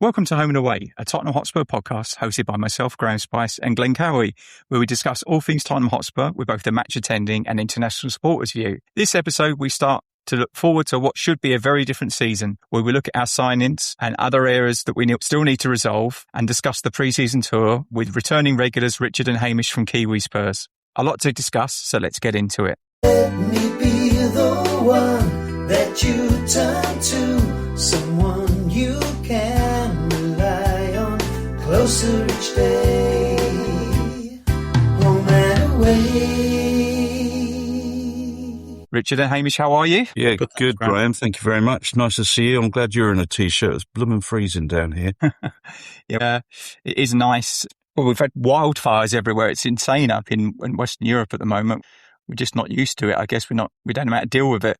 Welcome to Home and Away, a Tottenham Hotspur podcast hosted by myself, Graeme Spice, and Glenn Cowie, where we discuss all things Tottenham Hotspur with both the match attending and international supporters view. This episode, we start to look forward to what should be a very different season, where we look at our signings and other areas that we still need to resolve and discuss the pre-season tour with returning regulars Richard and Hamish from Kiwi Spurs. A lot to discuss, so let's get into it. Let me be the one that you turn to, someone you can rely on, closer each day, home and away. Richard and Hamish, how are you? Yeah, good, Graeme. Thank you very much. Nice to see you. I'm glad you're in a T-shirt. It's blooming freezing down here. Yeah, it is nice. Well, we've had wildfires everywhere. It's insane up in Western Europe at the moment. We're just not used to it. I guess we don't know how to deal with it.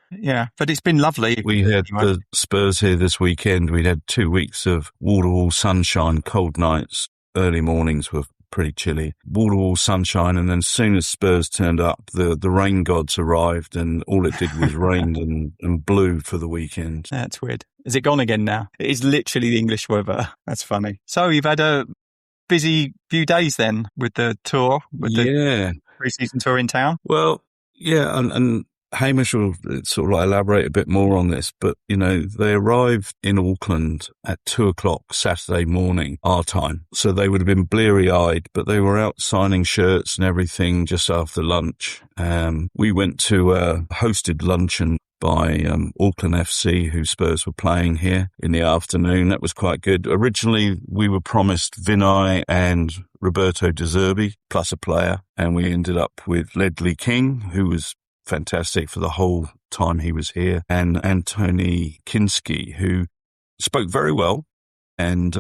Yeah, but it's been lovely. We had the Spurs here this weekend. We'd had 2 weeks of wall-to-wall sunshine, cold nights, early mornings were pretty chilly. Wall-to-wall sunshine, and then as soon as Spurs turned up, the rain gods arrived, and all it did was rained and blew for the weekend. That's weird. Is it gone again now? It is literally the English weather. That's funny. So you've had a busy few days then with the tour, with the pre-season tour in town? Well, yeah, and Hamish will sort of elaborate a bit more on this, but, you know, they arrived in Auckland at 2:00 Saturday morning, our time. So they would have been bleary-eyed, but they were out signing shirts and everything just after lunch. We went to a hosted luncheon by Auckland FC, who Spurs were playing here in the afternoon. That was quite good. Originally, we were promised Vinay and Roberto De Zerbi, plus a player, and we ended up with Ledley King, who was fantastic for the whole time he was here, and Antonin Kinsky, who spoke very well, and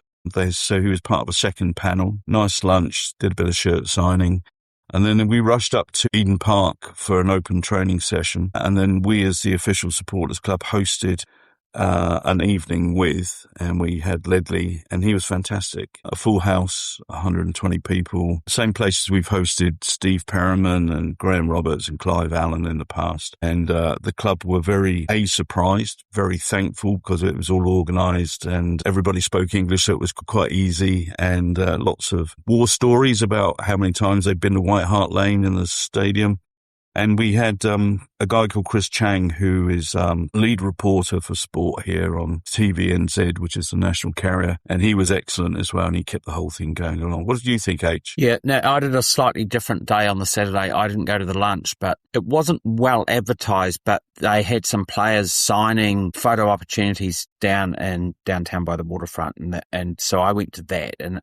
so he was part of a second panel. Nice lunch, did a bit of shirt signing, and then we rushed up to Eden Park for an open training session, and then we as the official supporters club hosted an evening and we had Ledley, and he was fantastic. A full house, 120 people. Same places we've hosted Steve Perriman and Graham Roberts and Clive Allen in the past. And the club were very surprised, very thankful, because it was all organised and everybody spoke English, so it was quite easy. And lots of war stories about how many times they've been to White Hart Lane in the stadium. And we had a guy called Chris Chang, who is lead reporter for sport here on TVNZ, which is the national carrier. And he was excellent as well, and he kept the whole thing going along. What did you think, H? Yeah, no, I did a slightly different day on the Saturday. I didn't go to the lunch, but it wasn't well advertised, but they had some players signing photo opportunities downtown by the waterfront. And so I went to that, and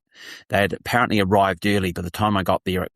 they had apparently arrived early. By the time I got there at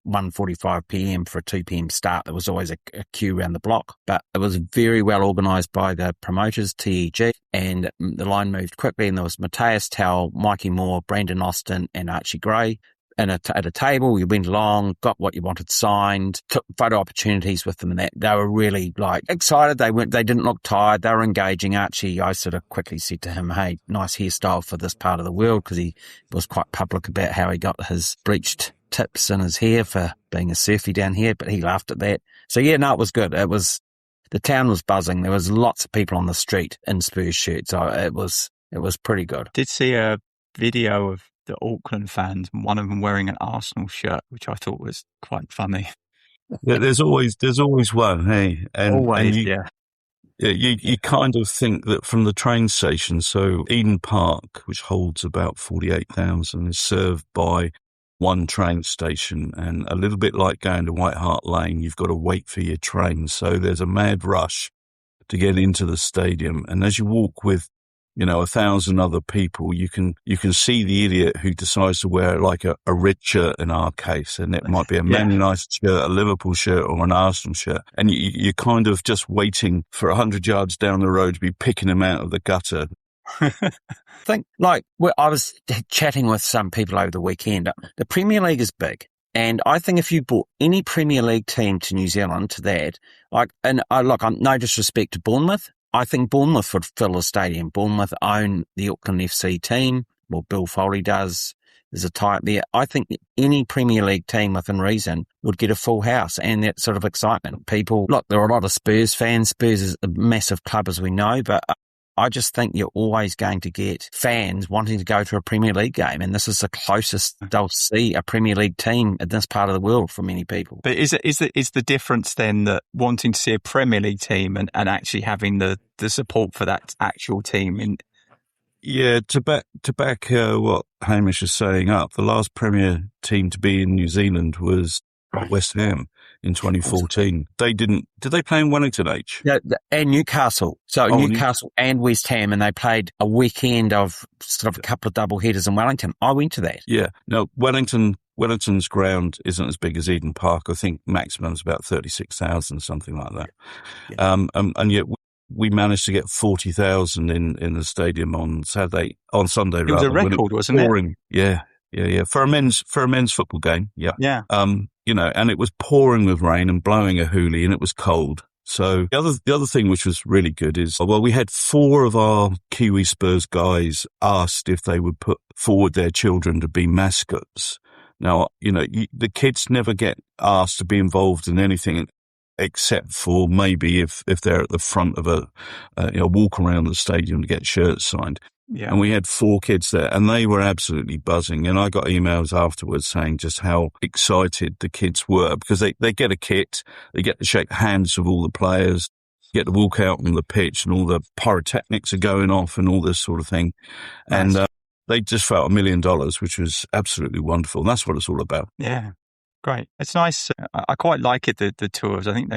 1:45 p.m. for a 2 p.m. start, there was always a queue around the block, but it was very well organised by the promoters, TEG, and the line moved quickly, and there was Matthias Tell, Mikey Moore, Brandon Austin and Archie Gray. And at a table, you went along, got what you wanted signed, took photo opportunities with them, and that they were really excited. They didn't look tired. They were engaging. Archie, I sort of quickly said to him, "Hey, nice hairstyle for this part of the world," because he was quite public about how he got his bleached tips in his hair for being a surfy down here, but he laughed at that. So yeah, no, it was good. The town was buzzing. There was lots of people on the street in Spurs shirts. So it was pretty good. Did see a video of the Auckland fans, one of them wearing an Arsenal shirt, which I thought was quite funny. Yeah, there's always one, hey? Always, yeah. You kind of think that from the train station, so Eden Park, which holds about 48,000, is served by one train station, and a little bit like going to White Hart Lane, you've got to wait for your train. So there's a mad rush to get into the stadium. And as you walk with, 1,000 other people, you can see the idiot who decides to wear like a red shirt in our case, and it might be a Man United shirt, a Liverpool shirt, or an Arsenal shirt, and you're kind of just waiting for 100 yards down the road to be picking them out of the gutter. I think, I was chatting with some people over the weekend. The Premier League is big, and I think if you brought any Premier League team to New Zealand to that, I'm no disrespect to Bournemouth, I think Bournemouth would fill the stadium. Bournemouth own the Auckland FC team. Well, Bill Foley does. There's a type there. I think any Premier League team within reason would get a full house and that sort of excitement. People, there are a lot of Spurs fans. Spurs is a massive club, as we know, but I just think you're always going to get fans wanting to go to a Premier League game, and this is the closest they'll see a Premier League team in this part of the world for many people. But is the difference then that wanting to see a Premier League team and actually having the support for that actual team? Yeah, to back what Hamish is saying up, the last Premier team to be in New Zealand was West Ham in 2014. Did they play in Wellington, H? Yeah, and Newcastle. So Newcastle and West Ham, and they played a weekend of sort of a couple of double headers in Wellington. I went to that. Yeah. No, Wellington's ground isn't as big as Eden Park. I think maximum is about 36,000, something like that. Yeah. And yet we managed to get 40,000 in the stadium on Sunday. It was a record, wasn't it? Yeah. For a men's football game. Yeah. Yeah. And it was pouring with rain and blowing a hoolie, and it was cold. So the other thing which was really good is, we had 4 of our Kiwi Spurs guys asked if they would put forward their children to be mascots. Now, the kids never get asked to be involved in anything except for maybe if they're at the front of a walk around the stadium to get shirts signed. Yeah. And we had 4 kids there, and they were absolutely buzzing. And I got emails afterwards saying just how excited the kids were, because they get a kit, they get to shake hands with all the players, get to walk out on the pitch, and all the pyrotechnics are going off and all this sort of thing. Nice. And they just felt $1 million, which was absolutely wonderful. And that's what it's all about. Yeah. Great. It's nice. I quite like it, the tours. I think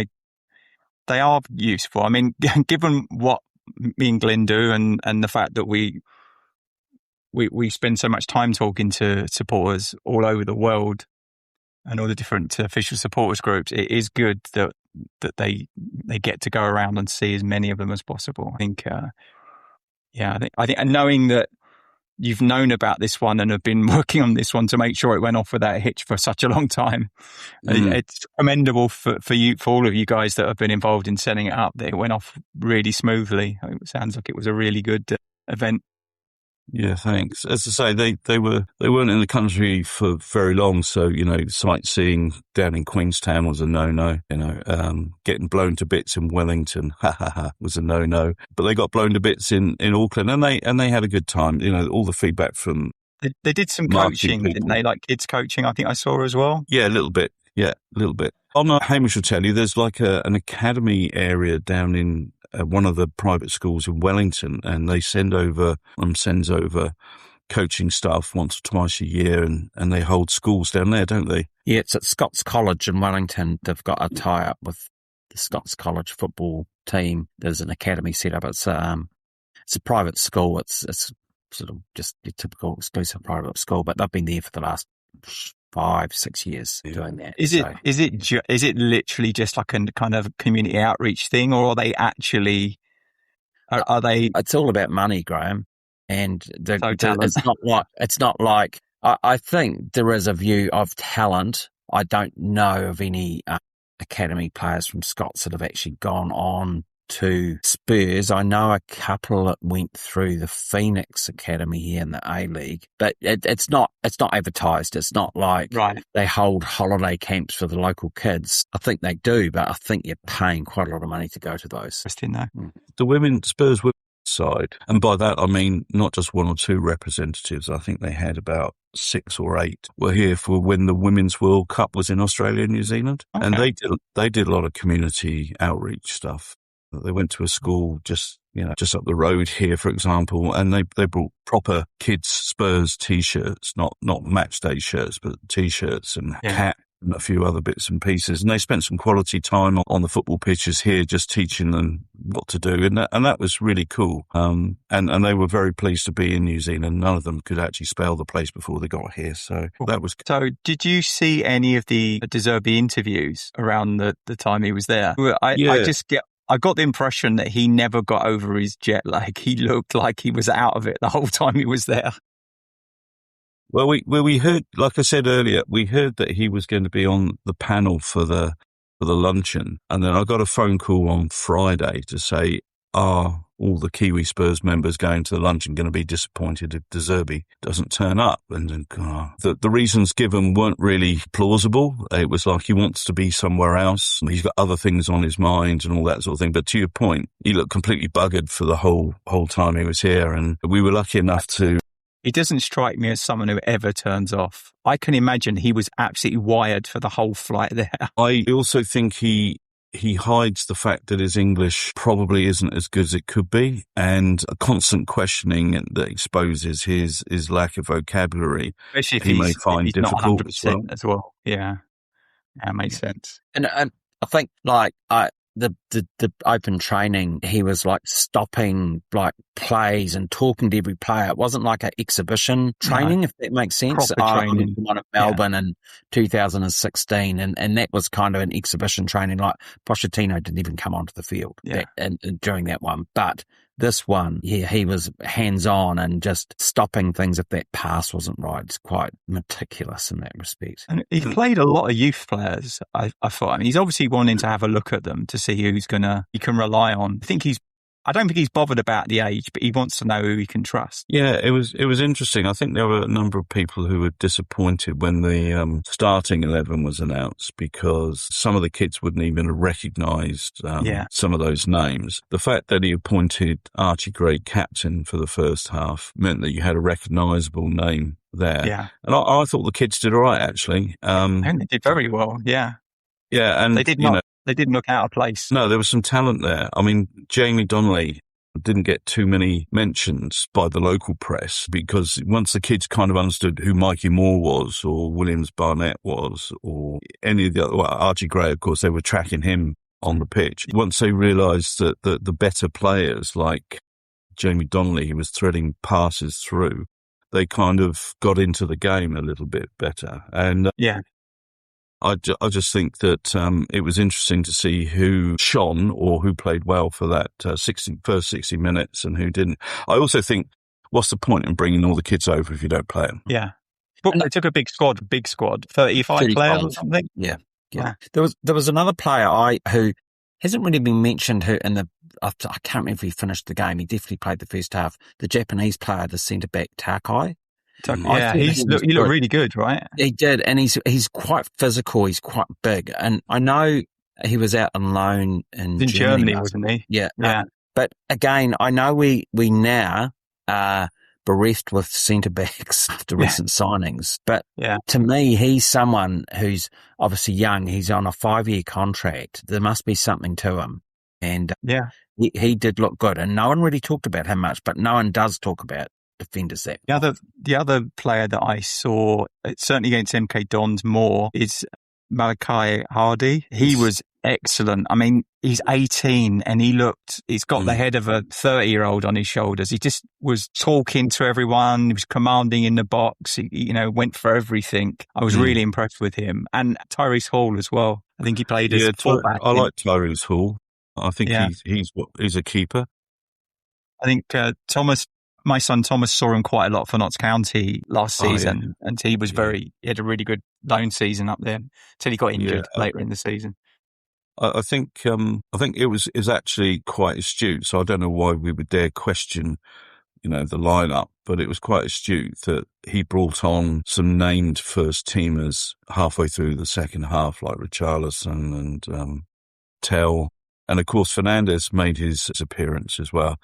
they are useful. I mean, given what me and Glenn do and the fact that we spend so much time talking to supporters all over the world and all the different official supporters groups, it is good that they get to go around and see as many of them as possible. I think, I think, and knowing that you've known about this one and have been working on this one to make sure it went off without a hitch for such a long time. It's commendable for all of you guys that have been involved in setting it up, that it went off really smoothly. It sounds like it was a really good event. Yeah, thanks. As I say, they weren't in the country for very long, so sightseeing down in Queenstown was a no-no. Getting blown to bits in Wellington, was a no-no. But they got blown to bits in Auckland, and they had a good time. All the feedback from they did some coaching, didn't they? Like kids coaching, I think I saw as well. Yeah, a little bit. Yeah, a little bit. Hamish will tell you, there's like an academy area down in one of the private schools in Wellington, and they sends over coaching staff once or twice a year, and they hold schools down there, don't they? Yeah, it's at Scots College in Wellington. They've got a tie-up with the Scots College football team. There's an academy set up. It's a private school. It's sort of just your typical exclusive private school, but they've been there for the last 5-6 years doing that. Is it literally just like a kind of community outreach thing, or are they actually? Are they? It's all about money, Graeme, and it's not like. I think there is a view of talent. I don't know of any academy players from Scots that have actually gone on to Spurs. I know a couple that went through the Phoenix Academy here in the A-League, but it's not advertised. It's not like they hold holiday camps for the local kids. I think they do, but I think you're paying quite a lot of money to go to those. Interesting though. The Spurs women's side, and by that I mean not just 1 or 2 representatives. I think they had about 6 or 8 were here for when the Women's World Cup was in Australia and New Zealand, and they did a lot of community outreach stuff. They went to a school just up the road here, for example, and they brought proper kids Spurs T-shirts, not match day shirts, but T-shirts and cap and a few other bits and pieces. And they spent some quality time on the football pitches here, just teaching them what to do, and that was really cool. And they were very pleased to be in New Zealand. None of them could actually spell the place before they got here, so that was. So, did you see any of the De Zerbi interviews around the time he was there? I got the impression that he never got over his jet lag. He looked like he was out of it the whole time he was there. Well, we heard, like I said earlier, we heard that he was going to be on the panel for the luncheon, and then I got a phone call on Friday to say, are all the Kiwi Spurs members going to the luncheon going to be disappointed if De Zerbi doesn't turn up? And the reasons given weren't really plausible. It was like he wants to be somewhere else. He's got other things on his mind and all that sort of thing. But to your point, he looked completely buggered for the whole time he was here. And we were lucky enough to... He doesn't strike me as someone who ever turns off. I can imagine he was absolutely wired for the whole flight there. I also think he hides the fact that his English probably isn't as good as it could be, and a constant questioning that exposes his lack of vocabulary. Especially if he may find difficult not 100% as well. Yeah, that makes sense. And I think the open training, he was like stopping like plays and talking to every player. It wasn't like an exhibition training, if that makes sense. I went to one of Melbourne in 2016, and that was kind of an exhibition training. Like Pochettino didn't even come onto the field during that one, but this one, he was hands-on and just stopping things if that pass wasn't right. It's quite meticulous in that respect. And he's played a lot of youth players, I thought. I mean, he's obviously wanting to have a look at them to see who's he can rely on. I don't think he's bothered about the age, but he wants to know who he can trust. Yeah, it was interesting. I think there were a number of people who were disappointed when the starting 11 was announced, because some of the kids wouldn't even have recognised some of those names. The fact that he appointed Archie Gray captain for the first half meant that you had a recognisable name there. Yeah. And I thought the kids did all right, actually. And they did very well, yeah. Yeah, and they didn't look out of place. No, there was some talent there. I mean, Jamie Donley didn't get too many mentions by the local press, because once the kids kind of understood who Mikey Moore was, or Williams Barnett was, or any of the other, Archie Gray, of course, they were tracking him on the pitch. Once they realised that the better players like Jamie Donley, who was threading passes through, they kind of got into the game a little bit better. And I just think that it was interesting to see who shone or who played well for that first 60 minutes and who didn't. I also think, what's the point in bringing all the kids over if you don't play them? Yeah. But they took a big squad, 35 players or something. Yeah. There was another player who hasn't really been mentioned, who I can't remember if he finished the game. He definitely played the first half. The Japanese player, the centre-back, Takai. Yeah, he looked really good, right? He did, and he's quite physical. He's quite big, and I know he was out on loan in Germany, wasn't he? Yeah. But again, I know we now are bereft with centre backs after recent signings. But to me, he's someone who's obviously young. He's on a 5-year contract. There must be something to him, and he did look good. And no one really talked about him much, but no one does talk about defenders there. The other player that I saw, certainly against MK Dons more, is Malachi Hardy. He was excellent. I mean, he's 18 and he's got the head of a 30-year-old on his shoulders. He just was talking to everyone. He was commanding in the box. He went for everything. I was really impressed with him. And Tyrese Hall as well. I think he played as fullback. I like Tyrese Hall. I think he's a keeper. I think my son Thomas saw him quite a lot for Notts County last season, and he was he had a really good loan season up there until he got injured later in the season. I think it was actually quite astute. So I don't know why we would dare question, the lineup, but it was quite astute that he brought on some named first teamers halfway through the second half, like Richarlison and Tell, and of course Fernandes made his appearance as well.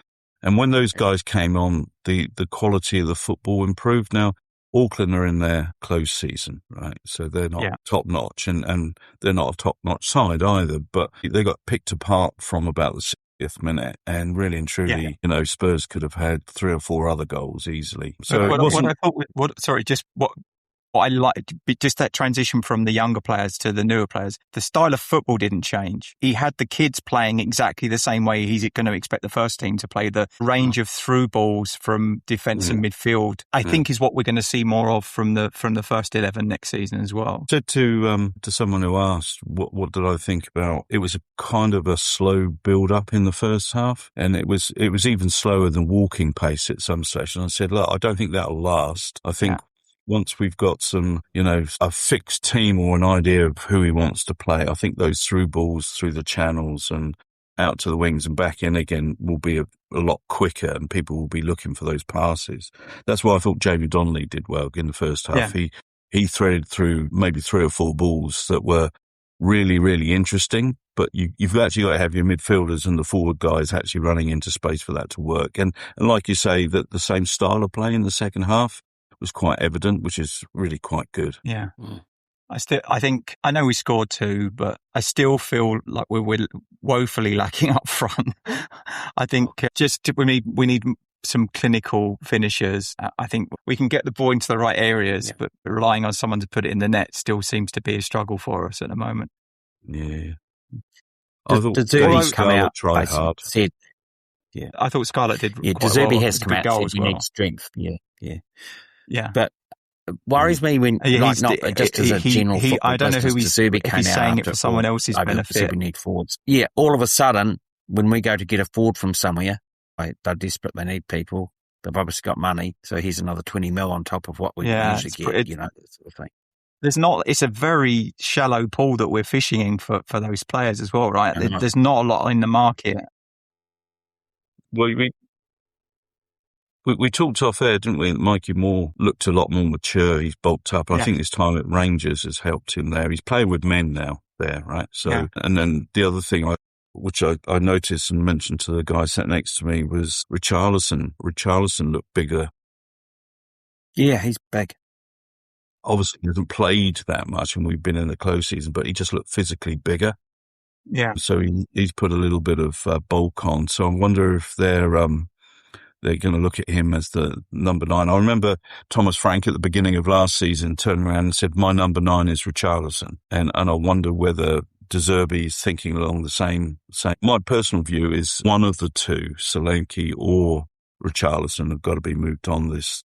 And when those guys came on, the quality of the football improved. Now, Auckland are in their close season, right? So they're not top-notch, and they're not a top-notch side either, but they got picked apart from about the 60th minute, and really and truly, Spurs could have had 3 or 4 other goals easily. So what I liked, just that transition from the younger players to the newer players, the style of football didn't change. He had the kids playing exactly the same way he's going to expect the first team to play. The range of through balls from defence and midfield, I think, is what we're going to see more of from the first 11 next season as well. Said to someone who asked, what did I think about? It was a kind of a slow build up in the first half, and it was even slower than walking pace at some stage. And I said, look, I don't think that'll last. I think once we've got some, a fixed team or an idea of who he wants to play, I think those through balls through the channels and out to the wings and back in again will be a lot quicker, and people will be looking for those passes. That's why I thought Jamie Donley did well in the first half. Yeah. He threaded through maybe 3 or 4 balls that were really, really interesting, but you've actually got to have your midfielders and the forward guys actually running into space for that to work. And like you say, that the same style of play in the second half was quite evident, which is really quite good. Yeah. I think I know we scored 2, but I still feel like we're woefully lacking up front. I think we need some clinical finishers. I think we can get the ball into the right areas, but relying on someone to put it in the net still seems to be a struggle for us at the moment. Yeah. I thought De Zerbi's come out, tried hard. Said, I thought Scarlett did quite De Zerbi well. has come out and said you need strength. Yeah. But it worries me when, just as a general football I don't know who De Zerbi came he's out saying it for someone else's benefit. Said we need forwards. Yeah, all of a sudden, when we go to get a forward from somewhere, they're desperate, they need people. They've obviously got money, so here's another 20 mil on top of what we usually get, that sort of thing. It's a very shallow pool that we're fishing in for those players as well, right? There's not a lot in the market. Well, we talked off air, didn't we? Mikey Moore looked a lot more mature. He's bulked up. I think his time at Rangers has helped him there. He's playing with men now there, right? So, and then the other thing which I noticed and mentioned to the guy sat next to me was Richarlison. Richarlison looked bigger. Yeah, he's big. Obviously, he hasn't played that much and we've been in the close season, but he just looked physically bigger. Yeah. So he's put a little bit of bulk on. So I wonder if they're going to look at him as the number 9. I remember Thomas Frank at the beginning of last season turned around and said, my number 9 is Richarlison. And I wonder whether De Zerbi is thinking along the same. My personal view is one of the two, Solanke or Richarlison, have got to be moved on this.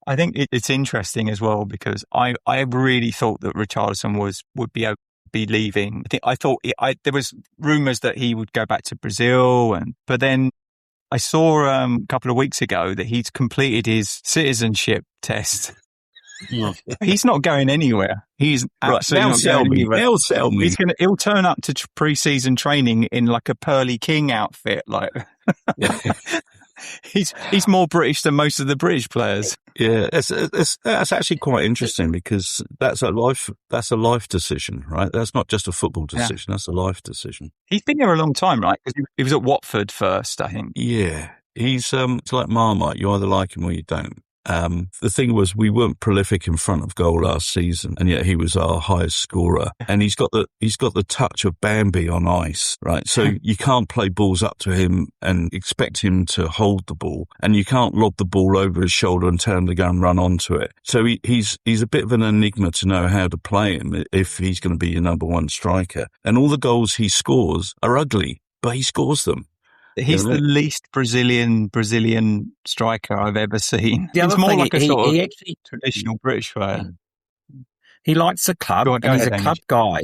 I think it's interesting as well because I really thought that Richarlison would be leaving. I thought there was rumours that he would go back to Brazil, but then I saw a couple of weeks ago that he's completed his citizenship test. Yeah. He's not going anywhere. He's absolutely not going anywhere. They'll sell me. He'll turn up to pre-season training in like a Pearly King outfit. Like he's more British than most of the British players. Yeah, that's actually quite interesting because that's a life decision, right? That's not just a football decision. That's a life decision. He's been here a long time, right? Because he was at Watford first, I think. Yeah, he's it's like Marmite. You either like him or you don't. The thing was, we weren't prolific in front of goal last season, and yet he was our highest scorer. And he's got the touch of Bambi on ice, right? So you can't play balls up to him and expect him to hold the ball, and you can't lob the ball over his shoulder and tell him to go and run onto it. So he's a bit of an enigma to know how to play him if he's going to be your number 1 striker. And all the goals he scores are ugly, but he scores them. He's the least Brazilian striker I've ever seen. He's more like a sort of traditional British player. He likes the club, and he's a club guy.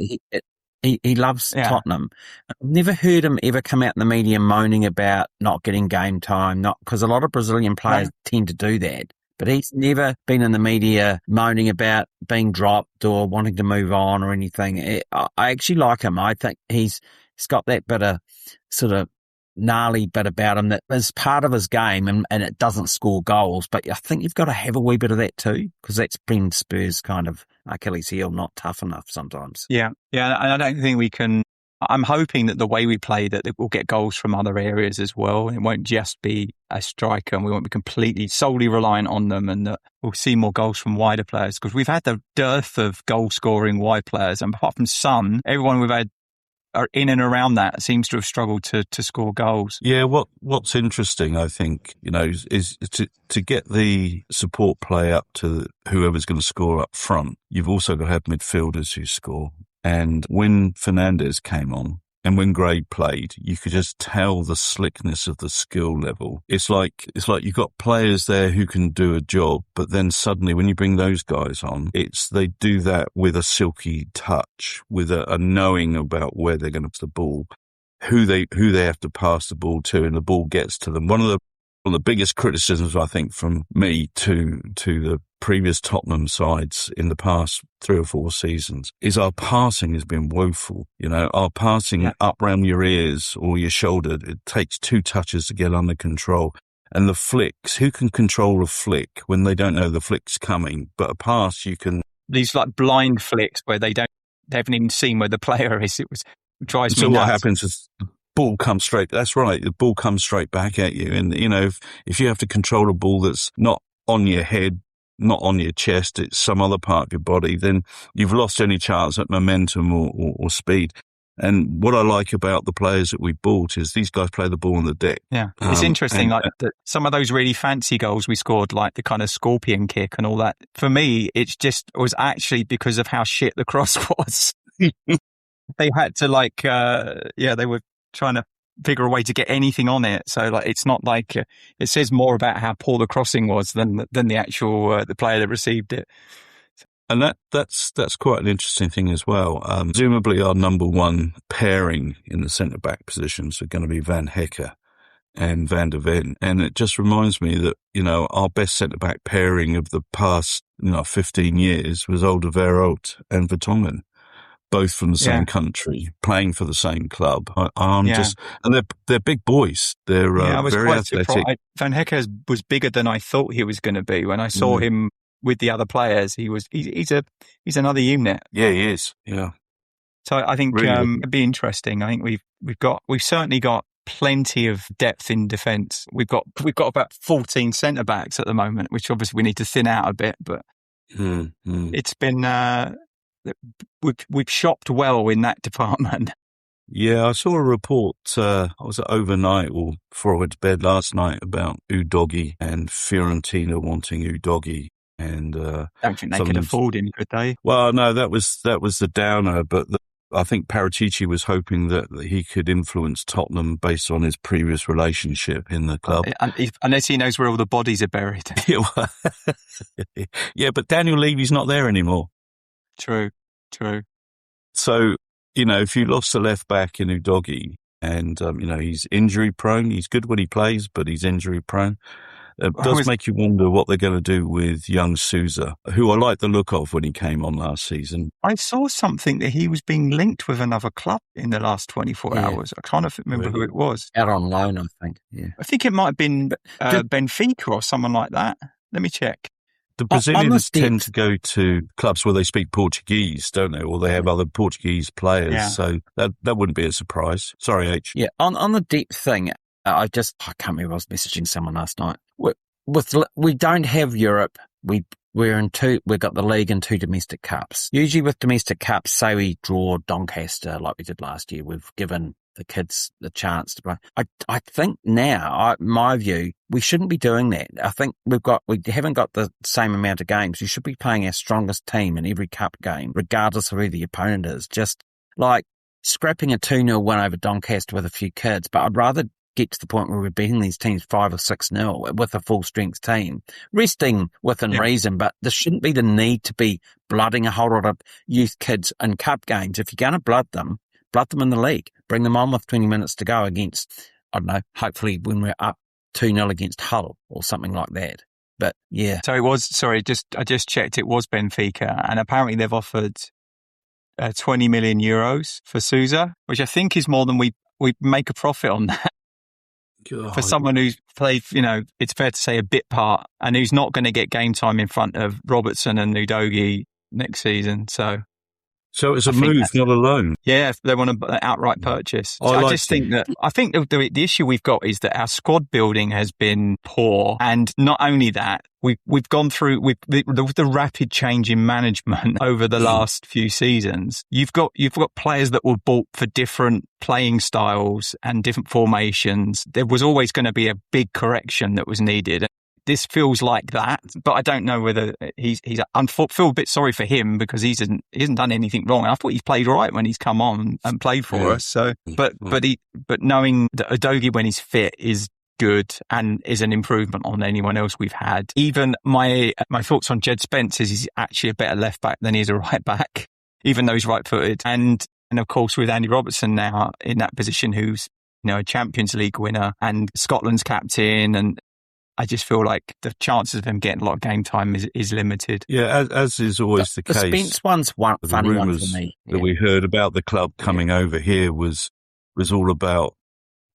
He loves Tottenham. I've never heard him ever come out in the media moaning about not getting game time, because a lot of Brazilian players tend to do that. But he's never been in the media moaning about being dropped or wanting to move on or anything. I actually like him. I think he's got that bit of sort of gnarly bit about him that is part of his game, and it doesn't score goals, but I think you've got to have a wee bit of that too, because that's been Spurs' kind of Achilles heel, not tough enough sometimes. Yeah, and I don't think we can. I'm hoping that the way we play that we'll get goals from other areas as well. It won't just be a striker, and we won't be completely solely reliant on them, and that we'll see more goals from wider players, because we've had the dearth of goal scoring wide players, and apart from Son, everyone we've had are in and around that seems to have struggled to score goals. Yeah, what's interesting, I think, is to get the support play up to whoever's going to score up front. You've also got to have midfielders who score. And when Fernandes came on, and when Gray played, you could just tell the slickness of the skill level. It's like you've got players there who can do a job, but then suddenly when you bring those guys on, they do that with a silky touch, with a knowing about where they're going to put the ball, who they have to pass the ball to, and the ball gets to them. One of one of the biggest criticisms, I think, from me to the previous Tottenham sides in the past 3 or 4 seasons is our passing has been woeful. You know, our passing up round your ears or your shoulder, it takes 2 touches to get under control. And the flicks, who can control a flick when they don't know the flick's coming? But a pass, you can... These like blind flicks where they haven't even seen where the player is. It drives me nuts. So what happens is the ball comes straight, that's right, the ball comes straight back at you. And, you know, if you have to control a ball that's not on your head, not on your chest, it's some other part of your body, then you've lost any chance at momentum or speed. And what I like about the players that we bought is these guys play the ball on the deck. Yeah, it's interesting. Some of those really fancy goals we scored, like the kind of scorpion kick and all that. For me, it was actually because of how shit the cross was. They had to they were trying to figure a way to get anything on it. So like, it's not like it says more about how poor the crossing was than the actual the player that received it. And that's quite an interesting thing as well. Presumably our number one pairing in the centre-back positions are going to be Van Hecke and Van der Ven. And it just reminds me that, you know, our best centre-back pairing of the past, 15 years was Alderweireld and Vertonghen, both from the same country, playing for the same club. And they're big boys. They're very athletic. Van Hecke was bigger than I thought he was going to be. When I saw him with the other players, he's another unit. Yeah, he is. Yeah. So I think really it'd be interesting. I think we've certainly got plenty of depth in defence. We've got about 14 centre backs at the moment, which obviously we need to thin out a bit. But it's been we've shopped well in that department. Yeah, I saw a report, I was overnight or before I went to bed last night about Udogie and Fiorentina wanting Udogie. And I don't think they could afford him, could they? Well, no, that was the downer. But I think Paratici was hoping that he could influence Tottenham based on his previous relationship in the club. Unless he knows where all the bodies are buried. Yeah, but Daniel Levy's not there anymore. True. So, if you lost the left back in Udogie and, he's injury prone, he's good when he plays, but he's injury prone. It does make you wonder what they're going to do with young Souza, who I liked the look of when he came on last season. I saw something that he was being linked with another club in the last 24 hours. I can't remember who it was. Out on loan, I think. Yeah, I think it might have been Benfica or someone like that. Let me check. The Brazilians tend to go to clubs where they speak Portuguese, don't they? Or they have other Portuguese players. Yeah. So that wouldn't be a surprise. Sorry, H. Yeah, on the depth thing, I can't remember, I was messaging someone last night. We don't have Europe. We've got the league and 2 domestic cups. Usually with domestic cups, say we draw Doncaster like we did last year, we've given the kids the chance to play. I think now, my view, we shouldn't be doing that. I think we haven't got the same amount of games. We should be playing our strongest team in every cup game, regardless of who the opponent is. Just like scrapping a 2-0 win over Doncaster with a few kids, but I'd rather get to the point where we're beating these teams 5 or 6-0 with a full strength team, resting within reason, but there shouldn't be the need to be blooding a whole lot of youth kids in cup games. If you're going to blood them in the league, bring them on with 20 minutes to go against, I don't know, hopefully when we're up 2-0 against Hull or something like that. But yeah. So it was, I just checked, it was Benfica, and apparently they've offered 20 million euros for Souza, which I think is more than we make a profit on that. God. For someone who's played, it's fair to say a bit part, and who's not going to get game time in front of Robertson and Udogie next season. So it's a move, not a loan. Yeah, they want an outright purchase. I think the issue we've got is that our squad building has been poor, and not only that, we've gone through with the rapid change in management over the last few seasons. You've got players that were bought for different playing styles and different formations. There was always going to be a big correction that was needed. This feels like that, but I don't know whether I feel a bit sorry for him because he hasn't done anything wrong. I thought he's played right when he's come on and played for us. So, but knowing that Udogie when he's fit is good and is an improvement on anyone else we've had. Even my thoughts on Jed Spence is he's actually a better left back than he is a right back, even though he's right footed. And of course with Andy Robertson now in that position, who's a Champions League winner and Scotland's captain, and I just feel like the chances of him getting a lot of game time is limited. Yeah, as is always the case. The Spence one's one The funny one rumours for me. that we heard about the club coming over here was all about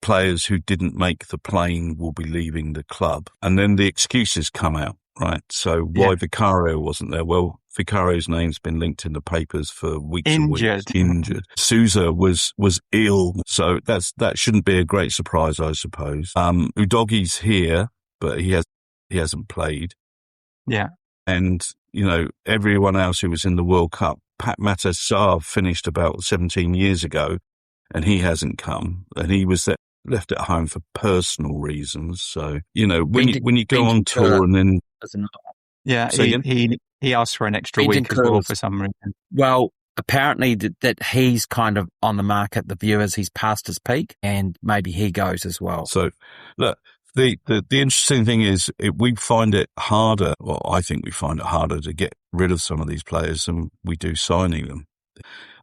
players who didn't make the plane will be leaving the club. And then the excuses come out, right? So why Vicario wasn't there? Well, Vicario's name's been linked in the papers for weeks and weeks. Injured. Souza was ill. So that shouldn't be a great surprise, I suppose. Udogie's here, but he hasn't played. Yeah. And, everyone else who was in the World Cup, Pat Matar finished about 17 years ago, and he hasn't come. And he was left at home for personal reasons. So, when you go on tour and then... Yeah, he asked for an extra week as well for some reason. Well, apparently that he's kind of on the market. The view is he's past his peak, and maybe he goes as well. So, look, the interesting thing is we find it harder, well, I think we find it harder to get rid of some of these players than we do signing them.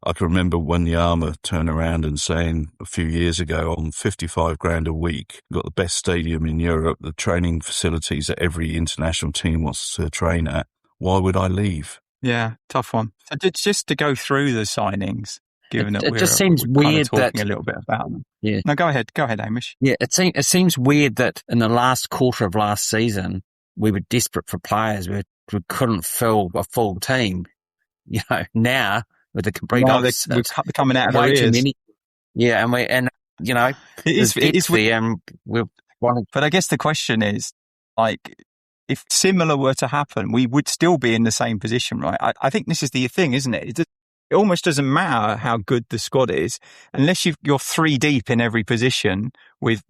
I can remember when the Armour turned around and saying a few years ago, on 55 grand a week, we've got the best stadium in Europe, the training facilities that every international team wants to train at. Why would I leave? Yeah, tough one. So just to go through the signings, given that it just seems weird talking a little bit about them. Yeah. No, go ahead, Hamish. Yeah, it seems weird that in the last quarter of last season we were desperate for players. We couldn't fill a full team. Now with the complete opposite, we're coming out of our ears. Yeah, it is we've wanted. But I guess the question is, like, if similar were to happen, we would still be in the same position, right? I think this is the thing, isn't it? It almost doesn't matter how good the squad is unless you're three deep in every position with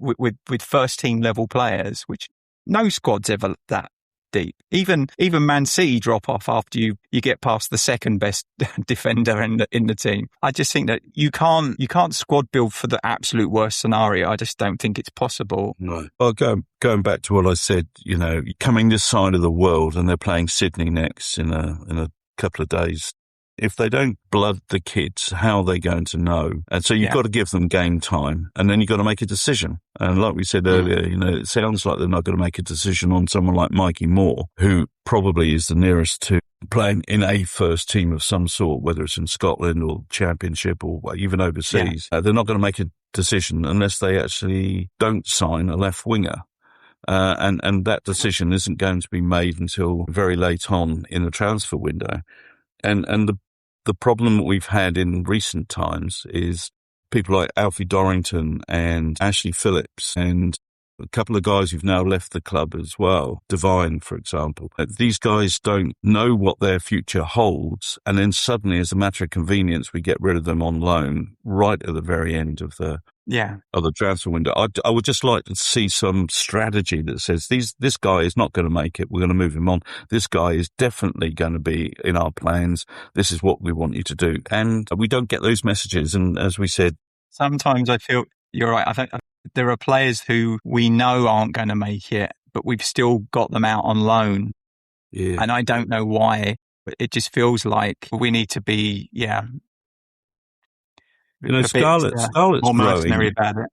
first team level players, which no squad's ever that deep. Even Man City drop off after you get past the second best defender in the team. I just think that you can't squad build for the absolute worst scenario. I just don't think it's possible. No. Well, going back to what I said, coming this side of the world, and they're playing Sydney next in a couple of days. If they don't blood the kids, how are they going to know? And so you've got to give them game time, and then you've got to make a decision. And like we said earlier, it sounds like they're not going to make a decision on someone like Mikey Moore, who probably is the nearest to playing in a first team of some sort, whether it's in Scotland or Championship or even overseas. Yeah. They're not going to make a decision unless they actually don't sign a left winger. And that decision isn't going to be made until very late on in the transfer window. And the problem that we've had in recent times is people like Alfie Dorrington and Ashley Phillips and a couple of guys who've now left the club as well, Devine, for example. These guys don't know what their future holds, and then suddenly, as a matter of convenience, we get rid of them on loan right at the very end of the transfer window. I would just like to see some strategy that says this guy is not going to make it. We're going to move him on. This guy is definitely going to be in our plans. This is what we want you to do. And we don't get those messages. And as we said, sometimes I feel you're right. I think there are players who we know aren't going to make it, but we've still got them out on loan. Yeah. And I don't know why, but it just feels like we need to be, Scarlett's more growing. Mercenary about it.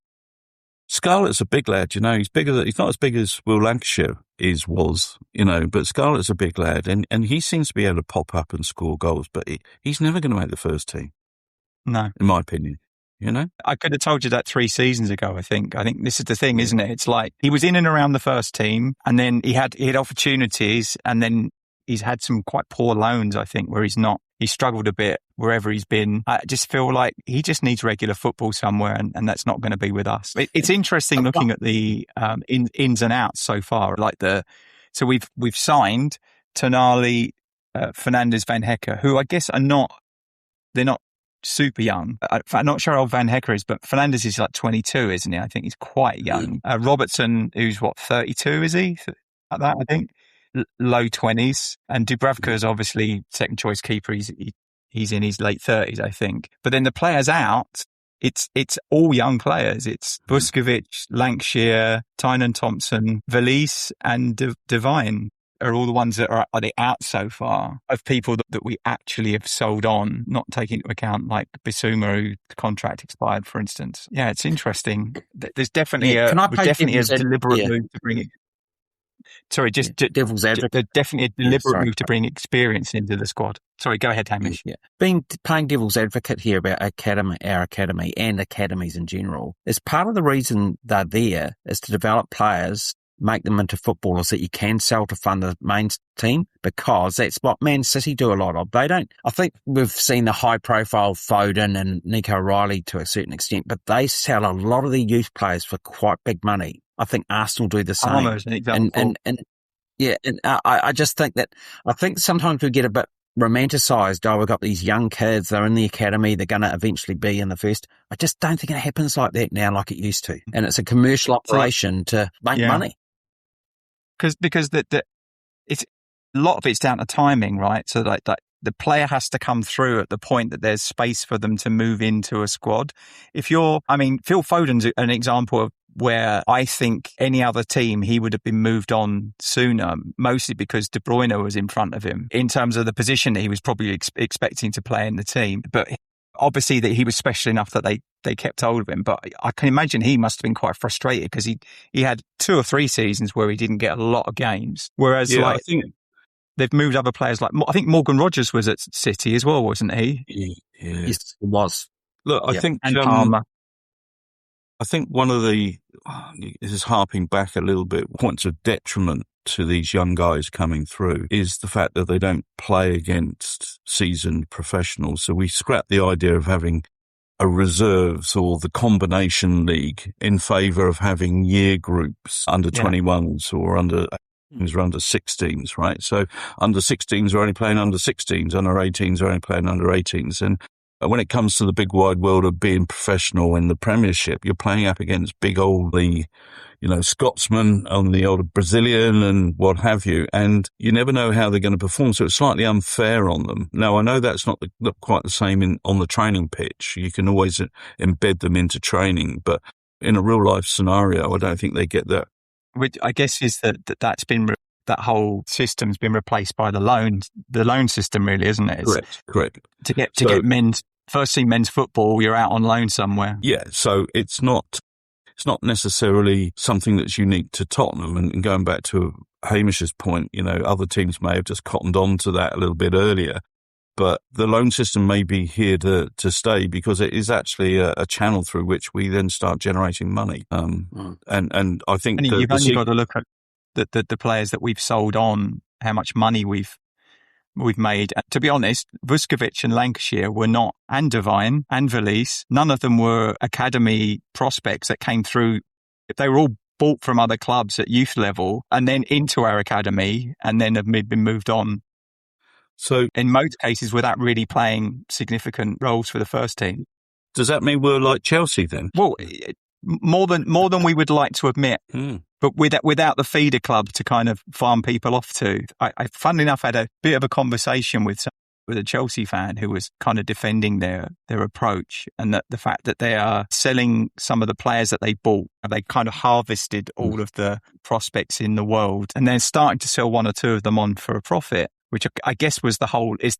Scarlett's a big lad, he's he's not as big as Will Lancashire was, but Scarlett's a big lad, and he seems to be able to pop up and score goals, but he's never going to make the first team. No. In my opinion. I could have told you that 3 seasons ago, I think. I think this is the thing, isn't it? It's like he was in and around the first team, and then he had opportunities, and then he's had some quite poor loans, I think, where he struggled a bit wherever he's been. I just feel like he just needs regular football somewhere, and that's not going to be with us. It's interesting looking at the ins and outs so far. So we've signed Tonali, Fernandes, Van Hecke, who I guess they're not super young. I'm not sure how old Van Hecke is, but Fernandes is like 22, isn't he? I think he's quite young. Robertson, who's 32, is he? Like that, I think. Low 20s. And Dubravka is obviously second choice keeper. He's in his late 30s, I think. But then the players out, it's all young players. It's Busquets, Lancashire, Tynan Thompson, Valise, and Devine are all the ones that are the out so far of people that we actually have sold on, not taking into account like Bissouma, whose contract expired, for instance. Yeah, it's interesting. There's definitely a deliberate move to bring it. Sorry, devil's advocate. definitely a deliberate move to bring experience into the squad. Sorry, go ahead, Hamish. Yeah. Playing devil's advocate here about our academy and academies in general is part of the reason they're there is to develop players, make them into footballers that you can sell to fund the main team, because that's what Man City do a lot of. They don't. I think we've seen the high-profile Foden and Nico Riley to a certain extent, but they sell a lot of their youth players for quite big money. I think Arsenal do the same. Almost an example. And I just think that sometimes we get a bit romanticised. Oh, we've got these young kids, they're in the academy, they're going to eventually be in the first. I just don't think it happens like that now like it used to. And it's a commercial operation to make money. Because it's a lot of it's down to timing, right? So like that the player has to come through at the point that there's space for them to move into a squad. Phil Foden's an example of where I think any other team, he would have been moved on sooner, mostly because De Bruyne was in front of him in terms of the position that he was probably expecting to play in the team. But obviously that he was special enough that they kept hold of him. But I can imagine he must have been quite frustrated because he had 2 or 3 seasons where he didn't get a lot of games. Whereas I think they've moved other players. Like I think Morgan Rogers was at City as well, wasn't he? Yeah. Yes, it was. Look, I think and Palmer. I think one of this is harping back a little bit, points of detriment to these young guys coming through is the fact that they don't play against seasoned professionals. So we scrap the idea of having a reserves or the combination league in favour of having year groups under 21s or under 16s, right? So under 16s are only playing under 16s, under 18s are only playing under 18s. And when it comes to the big wide world of being professional in the Premiership, you're playing up against big old, Scotsman and the old Brazilian and what have you, and you never know how they're going to perform. So it's slightly unfair on them. Now, I know that's not quite the same on the training pitch. You can always embed them into training, but in a real life scenario, I don't think they get that. Which I guess is that's been that whole system's been replaced by the loan system, really, isn't it? Correct. To get men's football, you're out on loan somewhere. Yeah, so it's not necessarily something that's unique to Tottenham. And going back to Hamish's point, other teams may have just cottoned on to that a little bit earlier. But the loan system may be here to stay because it is actually a channel through which we then start generating money. And I think you've only got to look at the players that we've sold on, how much money we've made. To be honest, Vuskovic and Lancashire were not, and Devine and Valise, none of them were academy prospects that came through. They were all bought from other clubs at youth level and then into our academy and then have been moved on. So in most cases, without really playing significant roles for the first team. Does that mean we're like Chelsea then? Well, more than we would like to admit. But without the feeder club to kind of farm people off to. I funnily enough, had a bit of a conversation with a Chelsea fan who was kind of defending their approach and that the fact that they are selling some of the players that they bought. They kind of harvested all of the prospects in the world and then starting to sell 1 or 2 of them on for a profit. Which I guess is the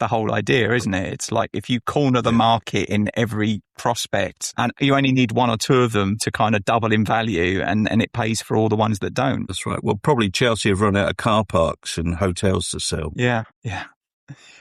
whole idea, isn't it? It's like if you corner the market in every prospect and you only need 1 or 2 of them to kind of double in value and it pays for all the ones that don't. That's right. Well, probably Chelsea have run out of car parks and hotels to sell. Yeah.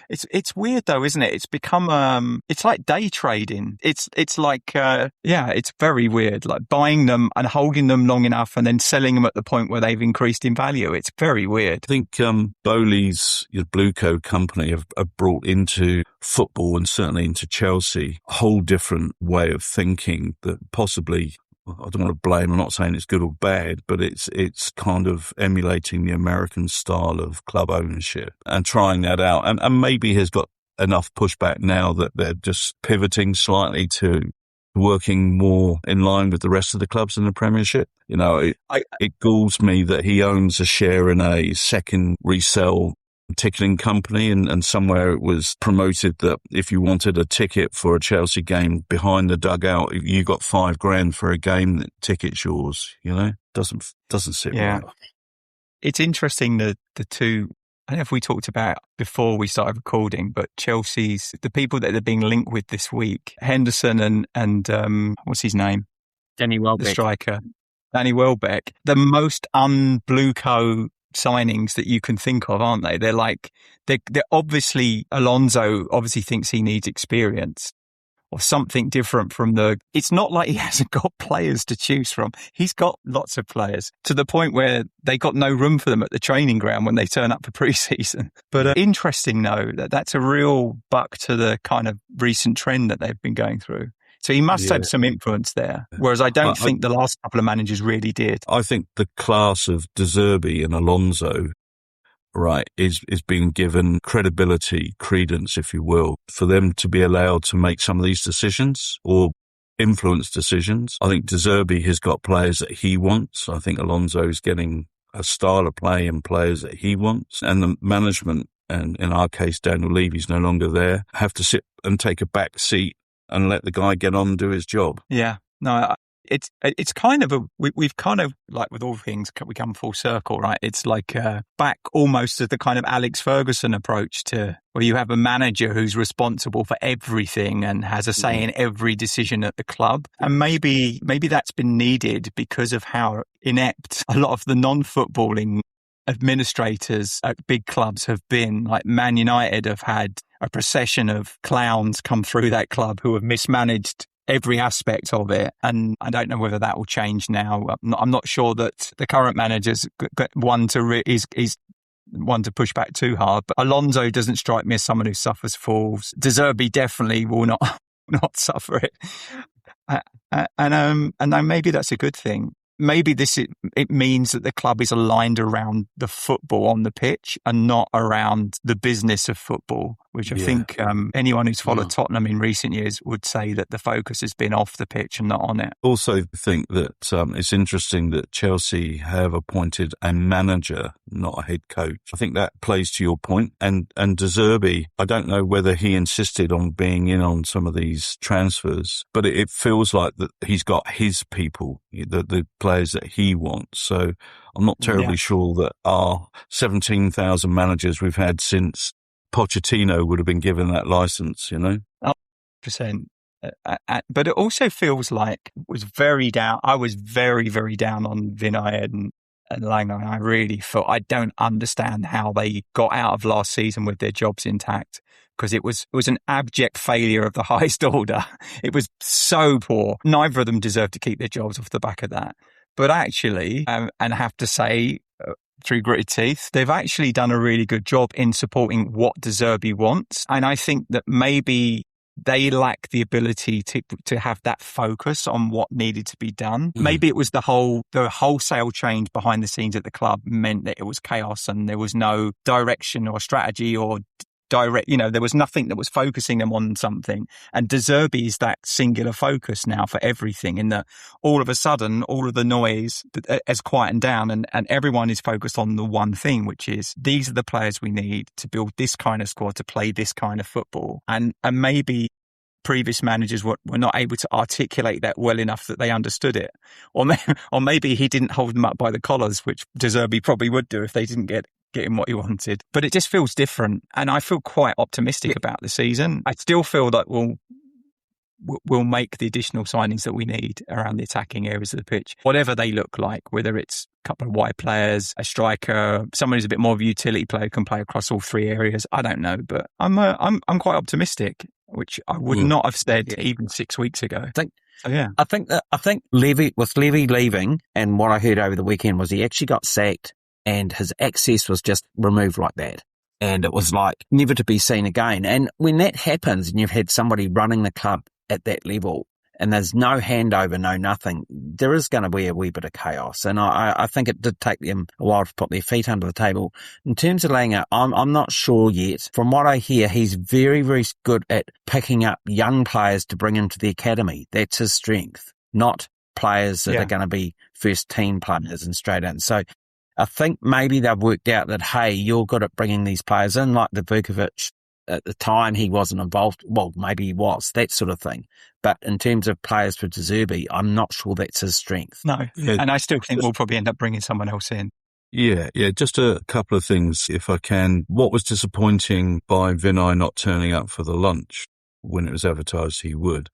It's weird though, isn't it? It's become it's like day trading. It's like it's very weird. Like buying them and holding them long enough and then selling them at the point where they've increased in value. It's very weird. I think Bowley's Blueco company have brought into football and certainly into Chelsea a whole different way of thinking that possibly, I don't want to blame, I'm not saying it's good or bad, but it's kind of emulating the American style of club ownership and trying that out. And maybe has got enough pushback now that they're just pivoting slightly to working more in line with the rest of the clubs in the Premiership. It galls me that he owns a share in a second resell ticketing company and somewhere it was promoted that if you wanted a ticket for a Chelsea game behind the dugout, you got $5,000 for a game, the ticket's yours, doesn't sit right. It's interesting the two, I don't know if we talked about before we started recording, but Chelsea's, the people that they're being linked with this week, Henderson and what's his name? Danny Welbeck. The striker. Danny Welbeck. The most un-Blueco signings that you can think of, aren't they? They're obviously, Alonso obviously thinks he needs experience or something different it's not like he hasn't got players to choose from. He's got lots of players to the point where they got no room for them at the training ground when they turn up for pre-season. But interesting though, that's a real buck to the kind of recent trend that they've been going through. So he must have some influence there, whereas I don't think the last couple of managers really did. I think the class of De Zerbi and Alonso, right, is being given credibility, credence, if you will, for them to be allowed to make some of these decisions or influence decisions. I think De Zerbi has got players that he wants. I think Alonso is getting a style of play and players that he wants. And the management, and in our case, Daniel Levy's no longer there, have to sit and take a back seat and let the guy get on and do his job. Yeah. No, it's kind of we've kind of, like with all things, we come full circle, right? It's like back almost to the kind of Alex Ferguson approach to where you have a manager who's responsible for everything and has a say in every decision at the club. And maybe that's been needed because of how inept a lot of the non-footballing administrators at big clubs have been. Like Man United have had a procession of clowns come through that club who have mismanaged every aspect of it. And I don't know whether that will change now. I'm not sure that the current manager's one to push back too hard. But Alonso doesn't strike me as someone who suffers fools. De Zerbi definitely will not suffer it. And maybe that's a good thing. Maybe it means that the club is aligned around the football on the pitch and not around the business of football, which I think anyone who's followed Tottenham in recent years would say that the focus has been off the pitch and not on it. Also think that it's interesting that Chelsea have appointed a manager, not a head coach. I think that plays to your point. And De Zerbi, I don't know whether he insisted on being in on some of these transfers, but it feels like that he's got his people, the players that he wants. So I'm not terribly sure that our 17,000 managers we've had since Pochettino would have been given that license, you know? 100%. But it also feels like I was very, very down on Vinay and Lange. I really thought, I don't understand how they got out of last season with their jobs intact, because it was an abject failure of the highest order. It was so poor. Neither of them deserved to keep their jobs off the back of that. But actually, and I have to say, through gritted teeth, they've actually done a really good job in supporting what De Zerbi wants. And I think that maybe they lack the ability to have that focus on what needed to be done. Maybe it was the wholesale change behind the scenes at the club meant that it was chaos and there was no direction or strategy or there was nothing that was focusing them on something. And De Zerbi is that singular focus now for everything, in that all of a sudden, all of the noise has quietened down and everyone is focused on the one thing, which is these are the players we need to build this kind of squad to play this kind of football. And maybe previous managers were not able to articulate that well enough that they understood it. Or maybe he didn't hold them up by the collars, which De Zerbi probably would do if they didn't get him what he wanted. But it just feels different. And I feel quite optimistic about the season. I still feel that we'll make the additional signings that we need around the attacking areas of the pitch, whatever they look like, whether it's a couple of wide players, a striker, someone who's a bit more of a utility player, can play across all three areas. I don't know, but I'm quite optimistic, which I would not have said even 6 weeks ago. I think Levy, with Levy leaving, and what I heard over the weekend was he actually got sacked and his access was just removed like that. And it was like never to be seen again. And when that happens and you've had somebody running the club at that level and there's no handover, no nothing, there is going to be a wee bit of chaos. And I think it did take them a while to put their feet under the table. In terms of Lange, I'm not sure yet. From what I hear, he's very, very good at picking up young players to bring into the academy. That's his strength, not players that are going to be first team players and straight in. So I think maybe they've worked out that, hey, you're good at bringing these players in, like the Vukovic. At the time, he wasn't involved. Well, maybe he was, that sort of thing. But in terms of players for De Zerbi, I'm not sure that's his strength. No, and I still think we'll probably end up bringing someone else in. Yeah. Just a couple of things, if I can. What was disappointing by Vinay not turning up for the lunch when it was advertised he would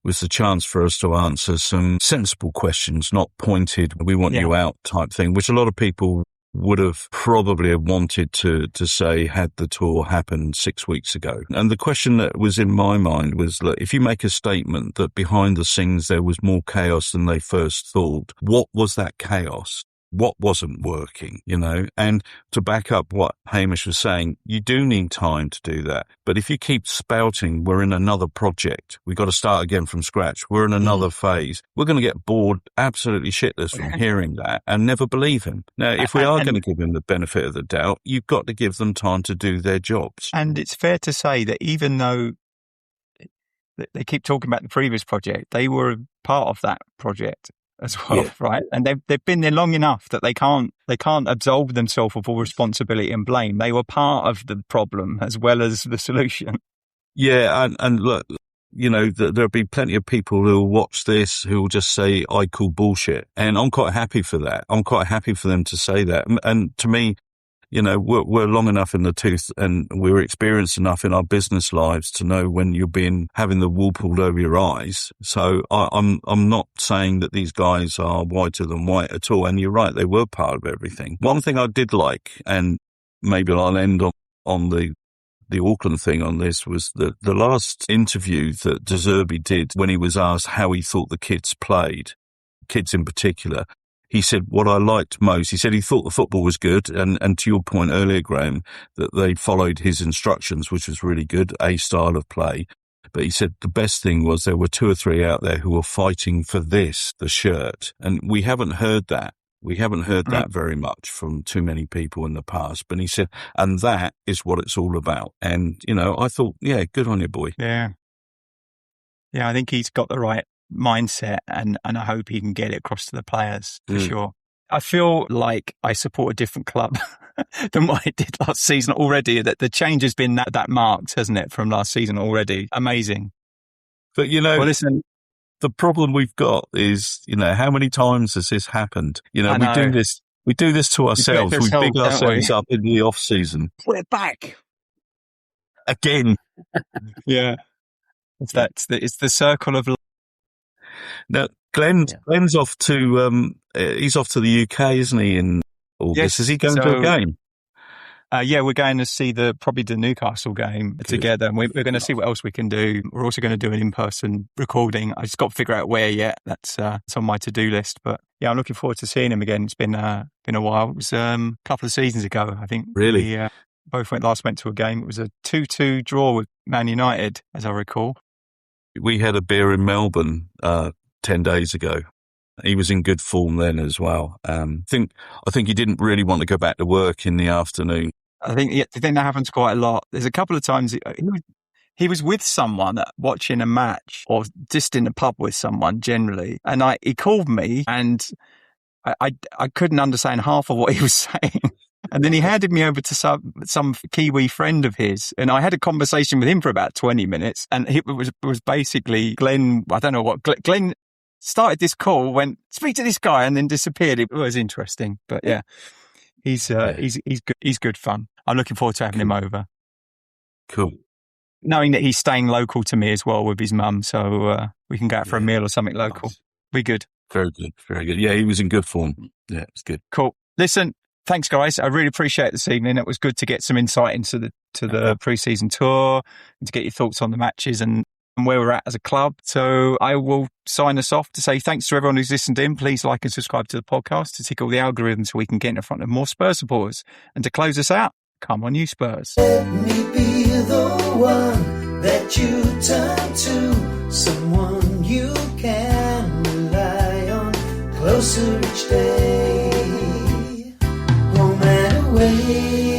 was the chance for us to answer some sensible questions, not pointed, we want you out type thing, which a lot of people would have probably wanted to say had the tour happened 6 weeks ago. And the question that was in my mind was, look, if you make a statement that behind the scenes there was more chaos than they first thought, what was that chaos? What wasn't working, And to back up what Hamish was saying, you do need time to do that. But if you keep spouting, we're in another project, we've got to start again from scratch, we're in another phase, we're going to get bored absolutely shitless from hearing that and never believe him. Now, if we are going to give him the benefit of the doubt, you've got to give them time to do their jobs. And it's fair to say that even though they keep talking about the previous project, they were part of that project as well, right? And they've been there long enough that they can't absolve themselves of all responsibility and blame. They were part of the problem as well as the solution. Yeah, and look, there'll be plenty of people who will watch this who will just say, I call bullshit. And I'm quite happy for that. I'm quite happy for them to say that. And to me, we're long enough in the tooth and we're experienced enough in our business lives to know when you're having the wool pulled over your eyes. So I'm not saying that these guys are whiter than white at all. And you're right, they were part of everything. One thing I did like, and maybe I'll end on the Auckland thing on this, was the last interview that De Zerbi did when he was asked how he thought the kids played, kids in particular. He said, what I liked most, he said he thought the football was good. And to your point earlier, Graeme, that they followed his instructions, which was really good, a style of play. But he said the best thing was there were 2 or 3 out there who were fighting for the shirt. And we haven't heard that. We haven't heard that very much from too many people in the past. But he said, and that is what it's all about. And, I thought, yeah, good on you, boy. Yeah. Yeah, I think he's got the right mindset and I hope he can get it across to the players for sure. I feel like I support a different club than what I did last season already. That the change has been that marked, hasn't it, from last season already? Amazing. But well, listen, the problem we've got is, how many times has this happened? We do this to ourselves. We big ourselves up in the off season. We're back again. Yeah, it's the circle of. Now, Glenn's off to he's off to the UK, isn't he? In August, yes, is he going to a game? Yeah, we're going to see probably the Newcastle game together, and we're going to see what else we can do. We're also going to do an in-person recording. I just got to figure out where yet. That's it's on my to-do list. But yeah, I'm looking forward to seeing him again. It's been a while. It was a couple of seasons ago, I think. Really? We both went to a game. It was a 2-2 draw with Man United, as I recall. We had a beer in Melbourne 10 days ago. He was in good form then as well. I think he didn't really want to go back to work in the afternoon. I think that happens quite a lot. There's a couple of times he was with someone watching a match or just in a pub with someone generally. And he called me and I couldn't understand half of what he was saying. And then he handed me over to some Kiwi friend of his, and I had a conversation with him for about 20 minutes. And it was basically Glenn. I don't know what Glenn started this call, went speak to this guy, and then disappeared. It was interesting, but yeah, he's good. He's good fun. I'm looking forward to having him over. Cool. Knowing that he's staying local to me as well with his mum, so we can go out for a meal or something local. Nice. Be good. Very good. Very good. Yeah, he was in good form. Yeah, it's good. Cool. Listen. Thanks, guys. I really appreciate it this evening. It was good to get some insight into the pre-season tour and to get your thoughts on the matches and where we're at as a club. So I will sign us off to say thanks to everyone who's listened in. Please like and subscribe to the podcast to tick all the algorithms so we can get in front of more Spurs supporters. And to close us out, come on, you Spurs. Let me be the one that you turn to, someone you can rely on, closer each day. Away.